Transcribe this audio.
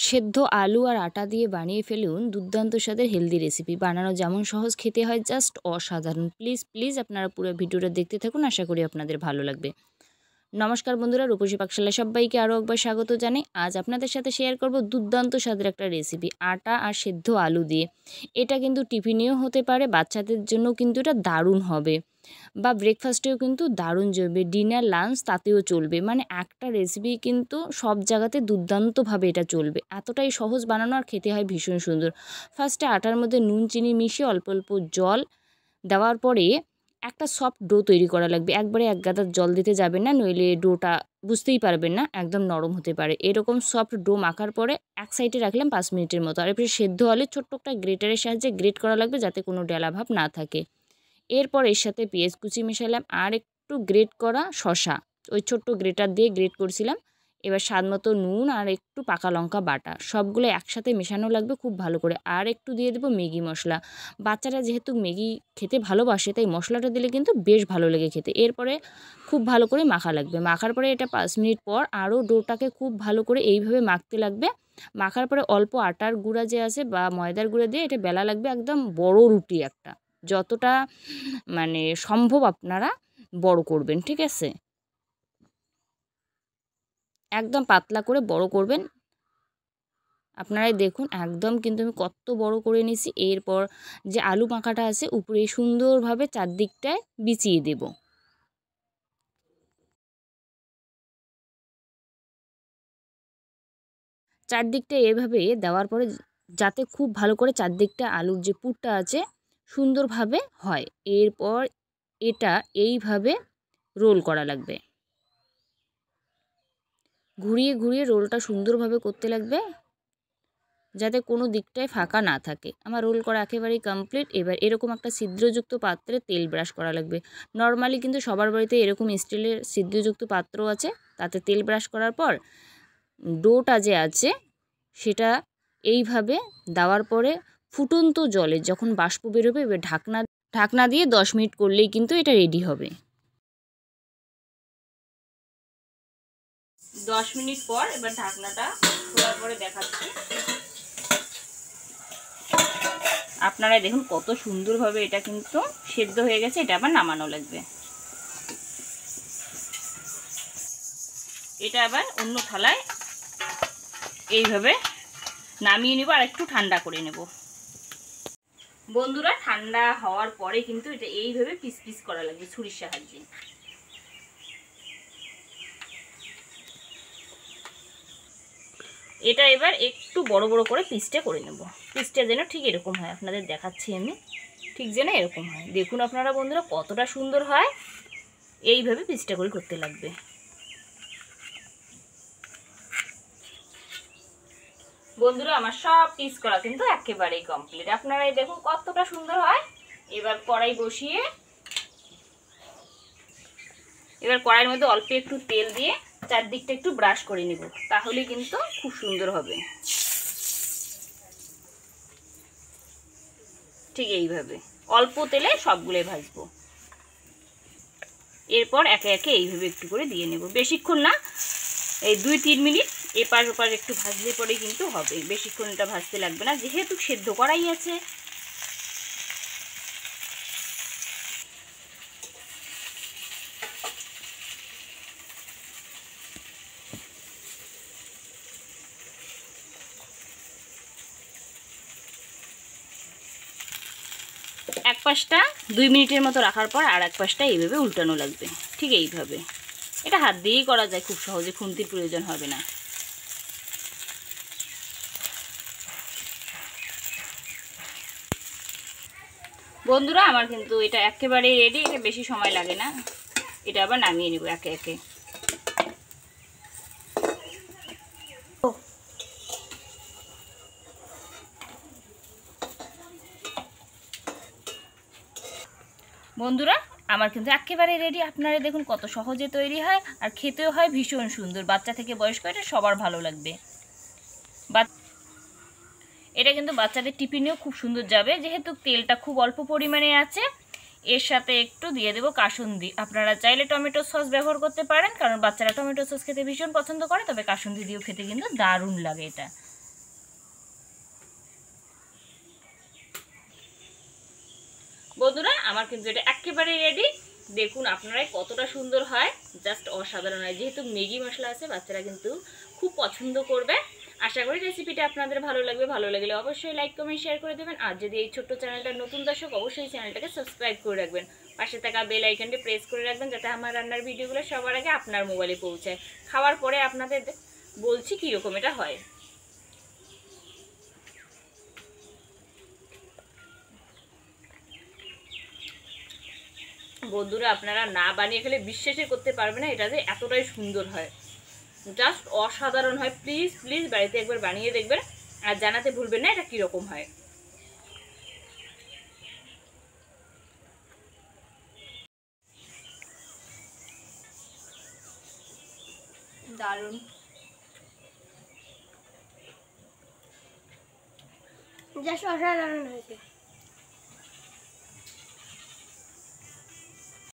সেদ্ধ আলু আর আটা দিয়ে বানিয়ে ফেলুন দুর্দান্ত স্বাদের হেলদি রেসিপি। বানানো যেমন সহজ, খেতে হয় জাস্ট অসাধারণ। প্লিজ প্লিজ আপনারা পুরো ভিডিওটা দেখতে থাকুন, আশা করি আপনাদের ভালো লাগবে। নমস্কার বন্ধুরা, রূপসী পাকশালায় সবাইকে আরও একবার স্বাগত জানাই। আজ আপনাদের সাথে শেয়ার করব দুর্দান্ত স্বাদের একটা রেসিপি, আটা আর সেদ্ধ আলু দিয়ে। এটা কিন্তু টিফিনেও হতে পারে, বাচ্চাদের জন্য কিন্তু এটা দারুণ হবে, বা ব্রেকফাস্টেও কিন্তু দারুণ চলবে, ডিনার লাঞ্চ তাতেও চলবে। মানে একটা রেসিপি কিন্তু সব জায়গাতে দুর্দান্তভাবে এটা চলবে, এতটাই সহজ বানানো আর খেতে হয় ভীষণ সুন্দর। ফার্স্টে আটার মধ্যে নুন চিনি মিশিয়ে অল্প অল্প জল দেওয়ার পরে একটা সফট ডো তৈরি করা লাগবে। একবারে এক গাদা জল দিতে যাবেন না, নইলে ডোটা বুঝতেই পারবেন না, একদম নরম হতে পারে। এরকম সফট ডো মাখার পরে এক সাইডে রাখলাম 5 মিনিটের মতো। আর এরপরে সেদ্ধ আলু ছোট্ট একটা গ্রেটারের সাহায্যে গ্রেট করা লাগবে, যাতে কোনো ডেলা ভাব না থাকে। এরপর এর সাথে পেঁয়াজ কুচি মেশালাম আর একটু গ্রেট করা শসা, ওই ছোট্ট গ্রেটার দিয়ে গ্রেট করছিলাম। এবার স্বাদ মতো নুন আর একটু পাকা লঙ্কা বাটা, সবগুলো একসাথে মেশানো লাগবে খুব ভালো করে। আর একটু দিয়ে দেবো ম্যাগি মশলা। বাচ্চারা যেহেতু ম্যাগি খেতে ভালোবাসে, তাই মশলাটা দিলে কিন্তু বেশ ভালো লেগে খেতে। এরপরে খুব ভালো করে মাখা লাগবে। মাখার পরে এটা 5 মিনিট পর আরও ডোটাকে খুব ভালো করে এইভাবে মাখতে লাগবে। মাখার পরে অল্প আটার গুঁড়া যে আছে বা ময়দার গুঁড়া দিয়ে এটা বেলা লাগবে একদম বড় রুটি একটা, যতটা মানে সম্ভব আপনারা বড় করবেন, ঠিক আছে? একদম পাতলা করে বড় করবেন। আপনারাই দেখুন একদম কিন্তু আমি কত বড় করে নিছি। এরপর যে আলু মাখাটা আছে উপরে সুন্দরভাবে চারদিকটায় বিছিয়ে দেব। চারদিকটা এভাবে দেওয়ার পরে যাতে খুব ভালো করে চারদিকটা আলুর যে পুরটা আছে সুন্দরভাবে হয়। এরপর এটা এইভাবে রোল করা লাগবে, ঘুরিয়ে ঘুরিয়ে রোলটা সুন্দরভাবে করতে লাগবে, যাতে কোনো দিকটায় ফাঁকা না থাকে। আমার রোল করা একেবারেই কমপ্লিট। এবার এরকম একটা ছিদ্রযুক্ত পাত্রে তেল ব্রাশ করা লাগবে। নর্মালি কিন্তু সবার বাড়িতে এরকম স্টিলের ছিদ্রযুক্ত পাত্র আছে, তাতে তেল ব্রাশ করার পর ডোটা যে আছে সেটা এইভাবে দেওয়ার পরে ফুটন্ত জলে যখন বাষ্প বেরোবে, এবার ঢাকনা দিয়ে 10 মিনিট করলেই কিন্তু এটা রেডি হবে। 10 মিনিট পর এবার ঢাকনাটা খোলার পরে দেখাচ্ছি। আপনারা দেখুন কত সুন্দরভাবে এটা কিন্তু সেদ্ধ হয়ে গেছে। এটা আবার নামানো লাগবে। এটা আবার অন্য থালায় এইভাবে নামিয়ে নেব আর একটু ঠান্ডা করে নেব। বন্ধুরা, ঠান্ডা হওয়ার পরে কিন্তু এটা এইভাবে পিস পিস করা লাগবে ছুরির সাহায্যে। এটা এবার একটু বড় বড় করে পিসটা করে নেব। পিসটা যেন ঠিক এরকম হয়, আপনাদের দেখাচ্ছি আমি, ঠিক যেন এরকম হয়। দেখুন আপনারা বন্ধুরা কতটা সুন্দর হয়। এইভাবে পিসটা করে করতে লাগবে। বন্ধুরা আমার সব পিস করা কিন্তু একেবারেই কমপ্লিট। আপনারা দেখুন কতটা সুন্দর হয়। এবার কড়াই বসিয়ে কড়াইয়ের মধ্যে অল্প একটু তেল দিয়ে চারদিকটা একটু ব্রাশ করে নিব, তাহলে কিন্তু খুব সুন্দর হবে। ঠিক এইভাবে অল্প তেলে সবগুলোই ভাজবো। এরপর একে একে এইভাবে একটু করে দিয়ে নেব। বেশিক্ষণ না, এই 2-3 মিনিট এপাশ ওপাশ একটু ভাজলে পরেই কিন্তু হবে। বেশিক্ষণ এটা ভাজতে লাগবে না, যেহেতু সেদ্ধ করাই আছে। এক পাশটা 2 মিনিটের মতো রাখার পর আর এক পাশটা এইভাবে উল্টানো লাগবে। ঠিক এইভাবে এটা হাত দিয়েই করা যায় খুব সহজে, খুন্তির প্রয়োজন হবে না। বন্ধুরা আমার কিন্তু এটা একেবারে রেডি, এটা বেশি সময় লাগে না। এটা আবার নামিয়ে নেব একে একে। বন্ধুরা আমার কিন্তু একেবারে রেডি। আপনারা দেখুন কত সহজে তৈরি হয় আর খেতেও হয় ভীষণ সুন্দর। বাচ্চা থেকে বয়স্ক এটা সবার ভালো লাগবে। এটা কিন্তু বাচ্চাদের টিফিনেও খুব সুন্দর যাবে, যেহেতু তেলটা খুব অল্প পরিমাণে আছে। এর সাথে একটু দিয়ে দেবো কাসুন্দি। আপনারা চাইলে টমেটো সস ব্যবহার করতে পারেন, কারণ বাচ্চারা টমেটো সস খেতে ভীষণ পছন্দ করে, তবে কাসুন্দি দিয়েও খেতে কিন্তু দারুণ লাগে এটা। বন্ধুরা আমার কিন্তু এটা একেবারে রেডি। দেখুন আপনারাই কতটা সুন্দর হয়, জাস্ট অসাধারণ হয়। যেহেতু ম্যাগি মশলা আছে বাচ্চারা কিন্তু খুব পছন্দ করবে। আশা করি রেসিপিটা আপনাদের ভালো লাগবে। ভালো লাগলে অবশ্যই লাইক কমেন্ট শেয়ার করে দেবেন। আর যদি এই ছোট্ট চ্যানেলটা নতুন দর্শক অবশ্যই চ্যানেলটাকে সাবস্ক্রাইব করে রাখবেন। পাশে থাকা বেল আইকনটি প্রেস করে রাখবেন যাতে আমার রান্নার ভিডিওগুলো সবার আগে আপনার মোবাইলে পৌঁছায়। খাওয়ার পরে আপনাদের বলছি কীরকম এটা হয়। বন্ধুরা আপনারা না বানিয়ে খেলে বিশ্বাসই করতে পারবে না এটা যে এতটাই সুন্দর হয়, জাস্ট অসাধারণ হয়। প্লিজ প্লিজ বাড়িতে একবার বানিয়ে দেখবেন আর জানাতে ভুলবেন না এটা কীরকম হয়। দারুণ, জাস্ট অসাধারণ হয়েছে।